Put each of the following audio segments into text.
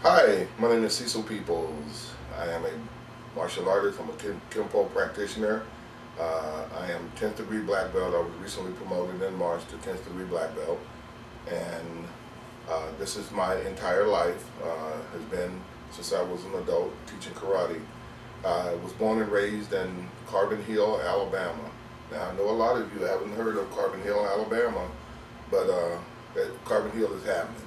Hi, my name is Cecil Peoples. I am a martial artist. I'm a Kempo practitioner. I am 10th degree black belt. I was recently promoted in March to 10th degree black belt. And this is my entire life. Has been since I was an adult teaching karate. I was born and raised in Carbon Hill, Alabama. Now I know a lot of you haven't heard of Carbon Hill, Alabama, but Carbon Hill is happening.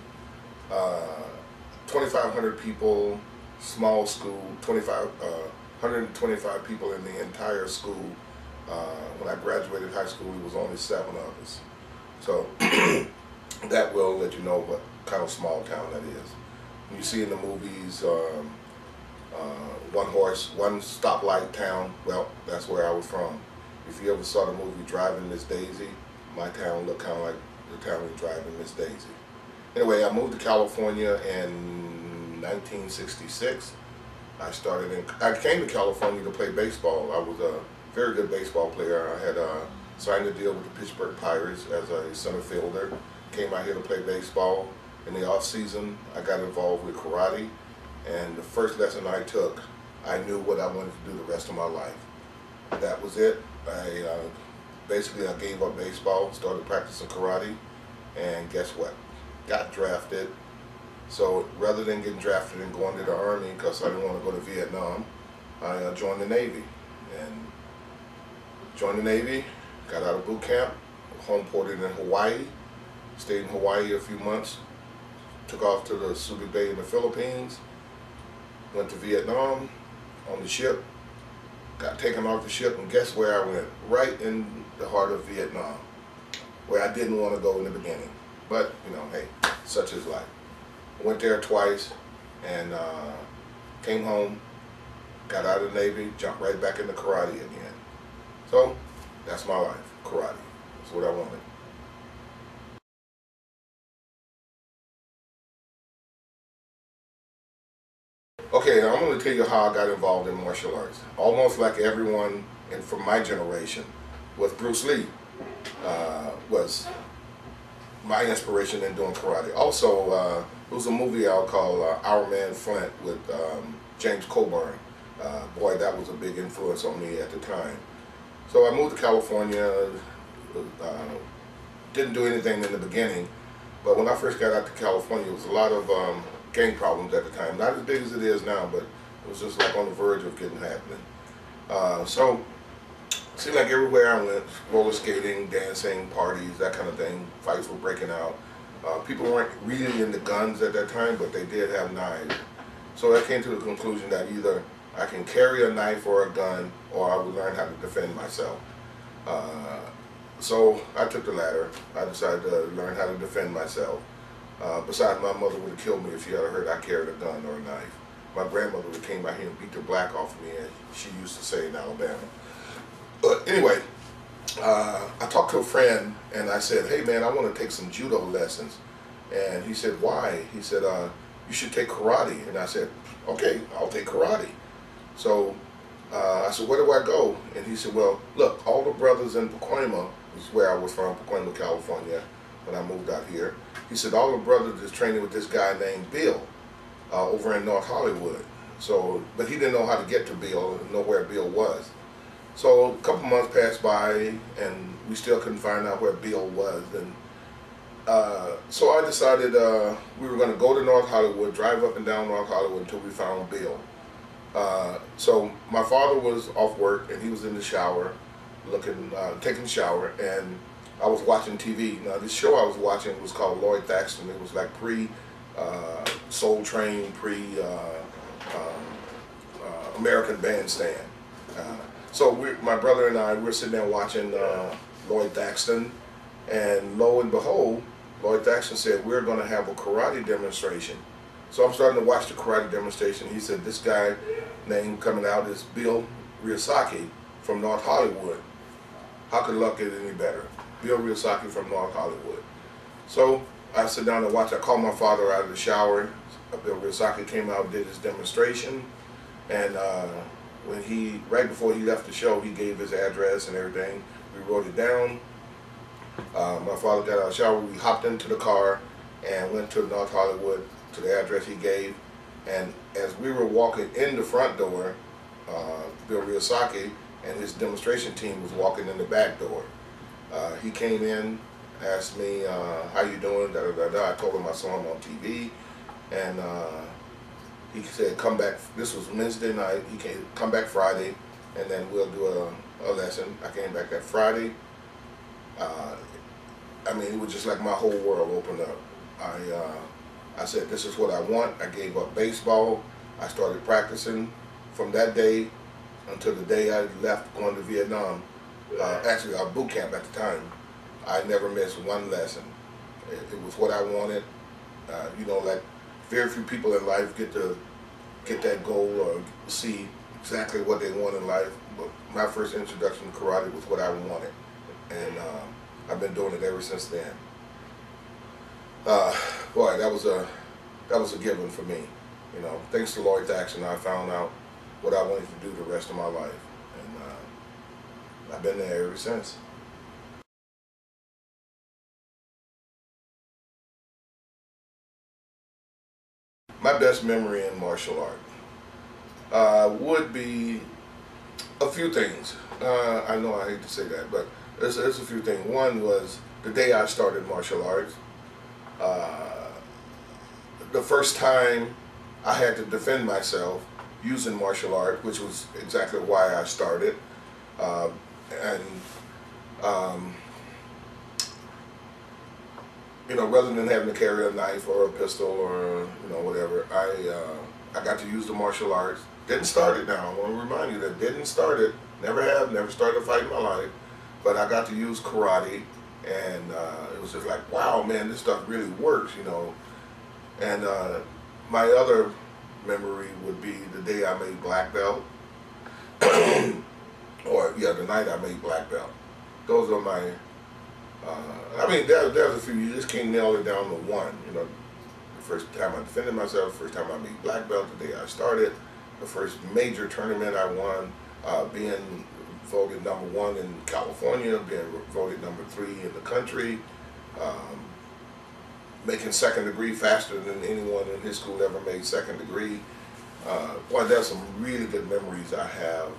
2,500 people, small school, 125 people in the entire school. When I graduated high school, it was only 7 of us. So that will let you know what kind of small town that is. You see in the movies, one horse, one stoplight town. Well, that's where I was from. If you ever saw the movie Driving Miss Daisy, my town looked kind of like the town we Driving Miss Daisy. Anyway, I moved to California in 1966. I came to California to play baseball. I was a very good baseball player. I had signed a deal with the Pittsburgh Pirates as a center fielder. Came out here to play baseball. In the off season, I got involved with karate, and the first lesson I took, I knew what I wanted to do the rest of my life. That was it. Basically I gave up baseball, started practicing karate, and guess what? Got drafted. So rather than getting drafted and going to the Army, because I didn't want to go to Vietnam, I joined the Navy. And joined the Navy, got out of boot camp, home ported in Hawaii, stayed in Hawaii a few months, took off to the Subic Bay in the Philippines, went to Vietnam on the ship, got taken off the ship, and guess where I went? Right in the heart of Vietnam, where I didn't want to go in the beginning. But, you know, hey, such is life. Went there twice and came home, got out of the Navy, jumped right back into karate again. So, that's my life, karate. That's what I wanted. Okay, now I'm going to tell you how I got involved in martial arts. Almost like everyone from my generation, with Bruce Lee was my inspiration in doing karate. Also, there was a movie out called Our Man Flint with James Coburn. Boy, that was a big influence on me at the time. So I moved to California, didn't do anything in the beginning, but when I first got out to California, it was a lot of gang problems at the time. Not as big as it is now, but it was just like on the verge of getting happening. So it seemed like everywhere I went, roller skating, dancing, parties, that kind of thing, fights were breaking out. People weren't really into guns at that time, but they did have knives. So I came to the conclusion that either I can carry a knife or a gun, or I would learn how to defend myself. So I took the latter. I decided to learn how to defend myself. Besides, my mother would have killed me if she had heard I carried a gun or a knife. My grandmother would have came by here and beat the black off of me, as she used to say in Alabama. But anyway, I talked to a friend and I said, hey man, I want to take some judo lessons. And he said, why? He said, you should take karate. And I said, okay, I'll take karate. So I said, where do I go? And he said, well, look, all the brothers in Pacoima, which is where I was from, Pacoima, California, when I moved out here. He said, all the brothers is training with this guy named Bill over in North Hollywood. So, but he didn't know how to get to Bill, know where Bill was. So a couple months passed by and we still couldn't find out where Bill was. And so I decided we were going to go to North Hollywood, drive up and down North Hollywood until we found Bill. So my father was off work and he was in the shower, taking a shower, and I was watching TV. Now this show I was watching was called Lloyd Thaxton. It was like pre-Soul Train, pre-American Bandstand. So my brother and I, we're sitting there watching Lloyd Thaxton, and lo and behold, Lloyd Thaxton said, we're going to have a karate demonstration. So I'm starting to watch the karate demonstration. He said, this guy name coming out is Bill Ryosaki from North Hollywood. How could luck get any better? Bill Ryosaki from North Hollywood. So I sit down and watch. I called my father out of the shower. Bill Ryosaki came out and did his demonstration. And right before he left the show, he gave his address and everything. We wrote it down. My father got out of the shower. We hopped into the car and went to North Hollywood to the address he gave. And as we were walking in the front door, Bill Ryosaki and his demonstration team was walking in the back door. He came in, asked me, how you doing, da, da, da, da. I told him I saw him on TV, and he said, come back. This was Wednesday night. He came, come back Friday, and then we'll do a lesson. I came back that Friday. I mean, it was just like my whole world opened up. I said, this is what I want. I gave up baseball. I started practicing from that day until the day I left going to Vietnam. Actually, our boot camp at the time. I never missed one lesson. It was what I wanted. You know, like very few people in life get to get that goal or see exactly what they want in life. But my first introduction to karate was what I wanted, and I've been doing it ever since then. Boy, that was a given for me. You know, thanks to Lloyd's action, I found out what I wanted to do the rest of my life, and I've been there ever since. My best memory in martial art would be a few things. I know I hate to say that, but there's a few things. One was the day I started martial arts. The first time I had to defend myself using martial art, which was exactly why I started. You know, rather than having to carry a knife or a pistol or, you know, whatever, I got to use the martial arts. Didn't start it now. I want to remind you that didn't start it. Never have. Never started a fight in my life. But I got to use karate, and it was just like, wow, man, this stuff really works, you know. And my other memory would be the day I made black belt, or yeah, the night I made black belt. Those are my. I mean, there's a few. You just can't nail it down to one. You know, the first time I defended myself, first time I made black belt, the day I started, the first major tournament I won, being voted #1 in California, being voted #3 in the country, making second degree faster than anyone in his school ever made second degree. Boy, there's some really good memories I have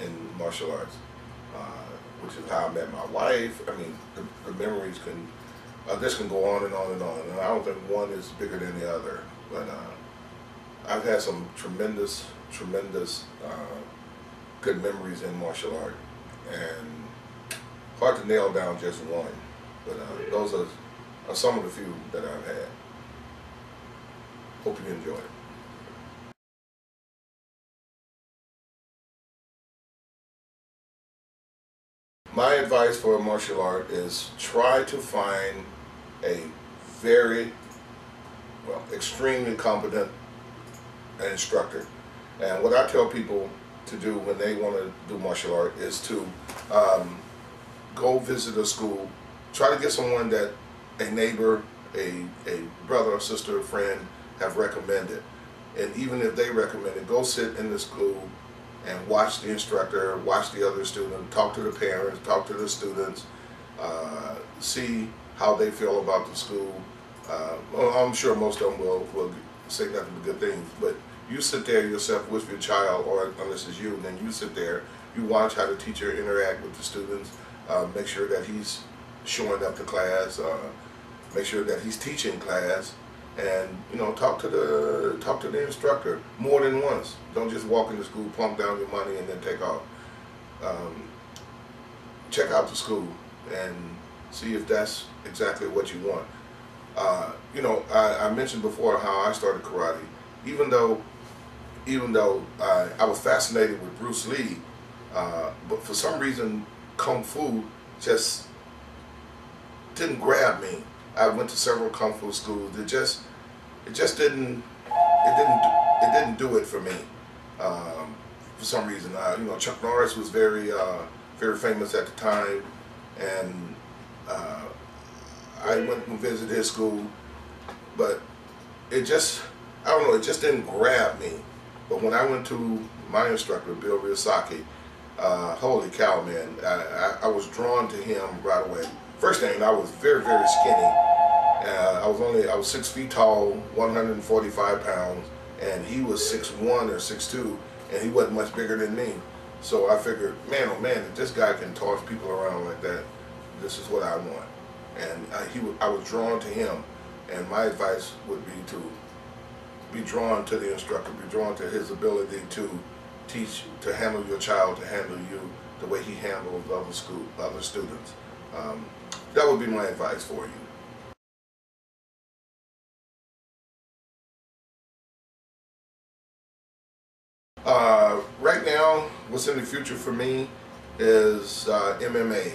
in martial arts, which is how I met my wife. I mean, the memories can, this can go on and on and on, and I don't think one is bigger than the other, but I've had some tremendous good memories in martial art, and hard to nail down just one, but those are some of the few that I've had. Hope you enjoy it. My advice for a martial art is try to find a very, well, extremely competent instructor. And what I tell people to do when they want to do martial art is to go visit a school. Try to get someone that a neighbor, a brother or sister or friend have recommended. And even if they recommend it, go sit in the school and watch the instructor, watch the other student, talk to the parents, talk to the students, see how they feel about the school. Well, I'm sure most of them will say nothing but good things, but you sit there yourself with your child, or unless it's you, and then you sit there, you watch how the teacher interact with the students, make sure that he's showing up to class, make sure that he's teaching class, and you know, talk to the instructor more than once. Don't just walk into school, plunk down your money, and then take off. Check out the school and see if that's exactly what you want. You know, I mentioned before how I started karate. Even though I was fascinated with Bruce Lee, but for some reason Kung Fu just didn't grab me. I went to several Kung Fu schools. It just didn't do it for me. For some reason, you know, Chuck Norris was very famous at the time, and I went and visited his school, but it just, I don't know, it just didn't grab me. But when I went to my instructor, Bill Ryosaki, holy cow, man, I was drawn to him right away. First thing, I was very skinny. I was 6 feet tall, 145 pounds, and he was 6'1" or 6'2", and he wasn't much bigger than me. So I figured, man, oh man, if this guy can toss people around like that, this is what I want. And I was drawn to him, and my advice would be to be drawn to the instructor, be drawn to his ability to teach, to handle your child, to handle you the way he handles other students. That would be my advice for you. Right now, what's in the future for me is MMA.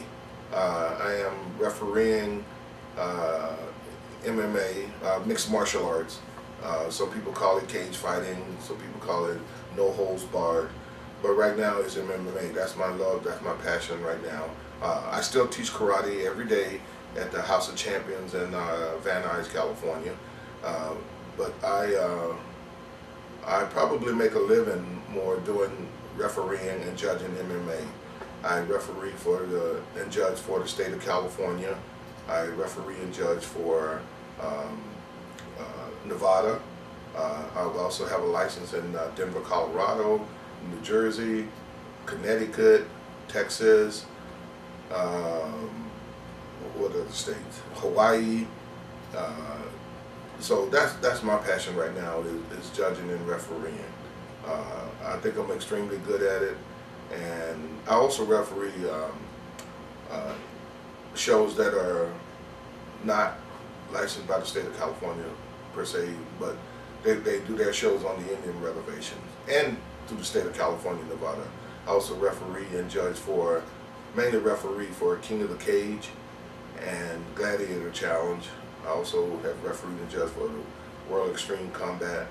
I am refereeing MMA, mixed martial arts. Some people call it cage fighting, some people call it no holds barred. But right now it's MMA. That's my love, that's my passion right now. I still teach karate every day at the House of Champions in Van Nuys, California. But I probably make a living more doing refereeing and judging MMA. I referee and judge for the state of California. I referee and judge for Nevada. I also have a license in Denver, Colorado, New Jersey, Connecticut, Texas, what other states? Hawaii. So that's my passion right now is judging and refereeing. I think I'm extremely good at it, and I also referee shows that are not licensed by the state of California per se, but they do their shows on the Indian reservations and through the state of California, Nevada. I also referee and judge mainly referee for King of the Cage and Gladiator Challenge. I also have refereed and judged for the World Extreme Combat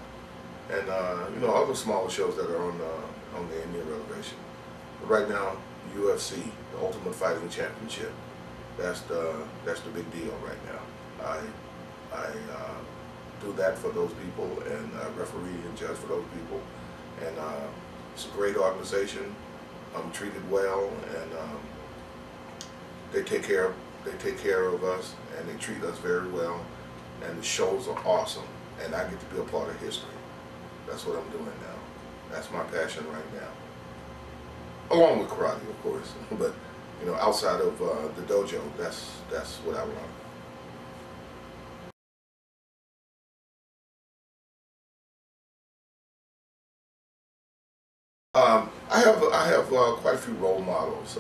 and other smaller shows that are on the Indian reservation. But right now, UFC, the Ultimate Fighting Championship, that's the big deal right now. I do that for those people, and I referee and judge for those people, and it's a great organization. I'm treated well, and they take care of us, and they treat us very well, and the shows are awesome, and I get to be a part of history. That's what I'm doing now. That's my passion right now, along with karate, of course. But outside of the dojo, that's what I want. I have quite a few role models.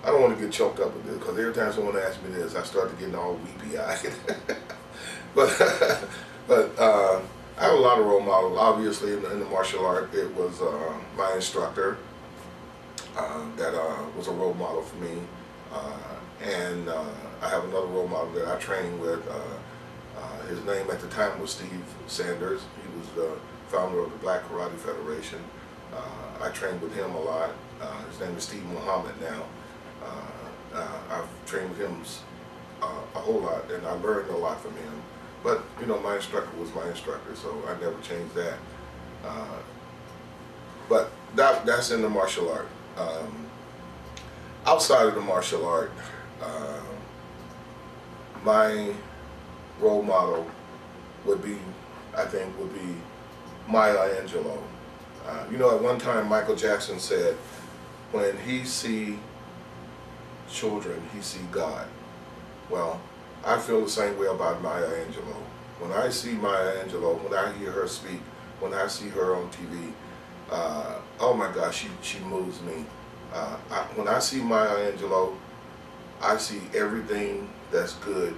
I don't want to get choked up with this because every time someone asks me this, I start getting all weepy-eyed. but I have a lot of role models. Obviously, in the martial art, it was my instructor that was a role model for me, and I have another role model that I trained with. His name at the time was Steve Sanders. He was the founder of the Black Karate Federation. I trained with him a lot. His name is Steve Muhammad now. I've trained with him a whole lot, and I learned a lot from him. But my instructor was my instructor, so I never changed that. But that's in the martial art. Outside of the martial art, my role model would be Maya Angelou. At one time Michael Jackson said, when he see children, he see God. Well, I feel the same way about Maya Angelou. When I see Maya Angelou, when I hear her speak, when I see her on TV, oh my gosh, she moves me. When I see Maya Angelou, I see everything that's good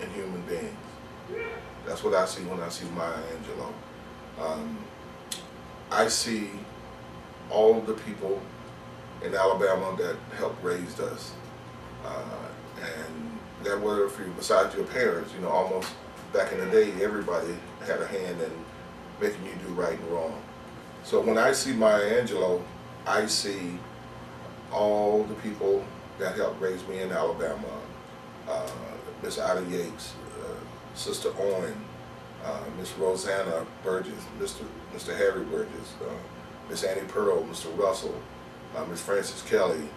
in human beings. That's what I see when I see Maya Angelou. I see all the people in Alabama that helped raise us, and that were besides your parents, almost back in the day, everybody had a hand in making you do right and wrong. So when I see Maya Angelou, I see all the people that helped raise me in Alabama. Miss Ida Yates, Sister Owen, Miss Rosanna Burgess, Mr. Harry Burgess, Miss Annie Pearl, Mr. Russell, Miss Frances Kelly.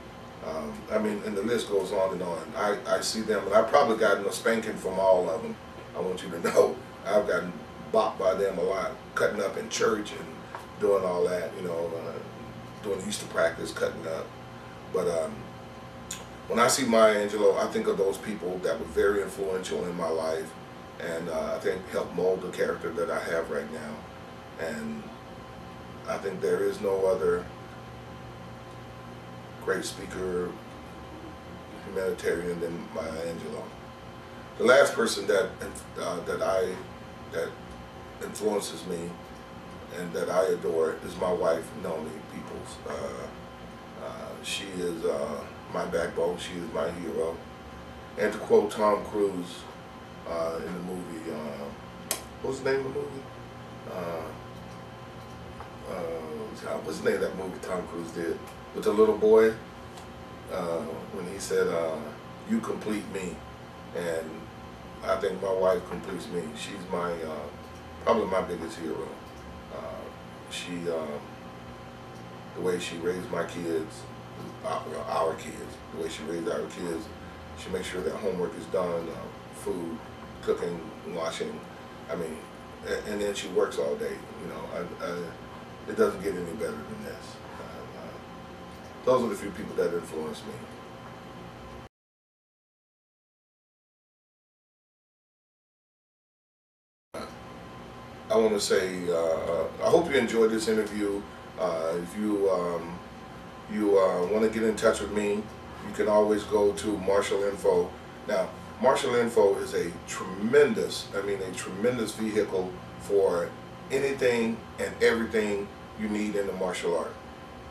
And the list goes on and on. I see them, and I've probably gotten a spanking from all of them. I want you to know I've gotten bopped by them a lot, cutting up in church and doing all that, you know, doing Easter practice, cutting up. But when I see Maya Angelou, I think of those people that were very influential in my life, and I think helped mold the character that I have right now. And I think there is no other great speaker, humanitarian than Maya Angelou. The last person that influences me and that I adore is my wife, Sensei Peoples. She is my backbone. She is my hero. And to quote Tom Cruise in the movie, what's the name of the movie? What's the name of that movie Tom Cruise did with the little boy? When he said, "You complete me," and I think my wife completes me. She's my probably my biggest hero. The way she raised my kids, our kids, the way she raised our kids, she makes sure that homework is done, food, cooking, washing. I mean, and then she works all day. You know, it doesn't get any better than this. Those are the few people that influenced me. I want to say, I hope you enjoyed this interview. If you want to get in touch with me, you can always go to Martial Info. Now, Martial Info is a tremendous vehicle for anything and everything you need in the martial art.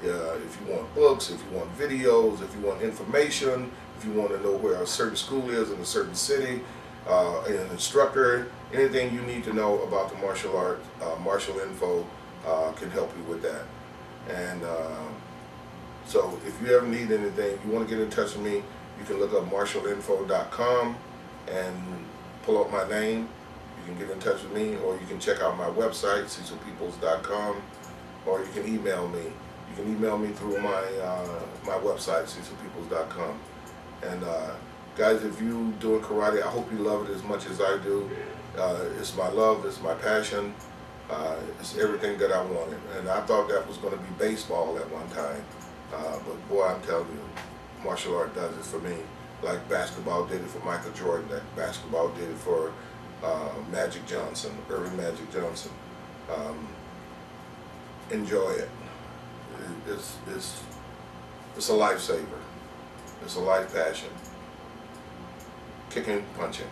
If you want books, if you want videos, if you want information, if you want to know where a certain school is in a certain city, an instructor, anything you need to know about the martial art, Martial Info can help you with that. And so if you ever need anything, you want to get in touch with me, you can look up martialinfo.com and pull up my name. You can get in touch with me, or you can check out my website, cecilpeoples.com, or you can email me. You can email me through my my website, cecilpeoples.com. And guys, if you doing karate, I hope you love it as much as I do. It's my love, it's my passion, it's everything that I wanted. And I thought that was going to be baseball at one time, but boy, I'm telling you, martial art does it for me. Like basketball did it for Michael Jordan, like basketball did it for Magic Johnson, Irving Magic Johnson. Enjoy it. It's a lifesaver. It's a life passion. Kicking, punching.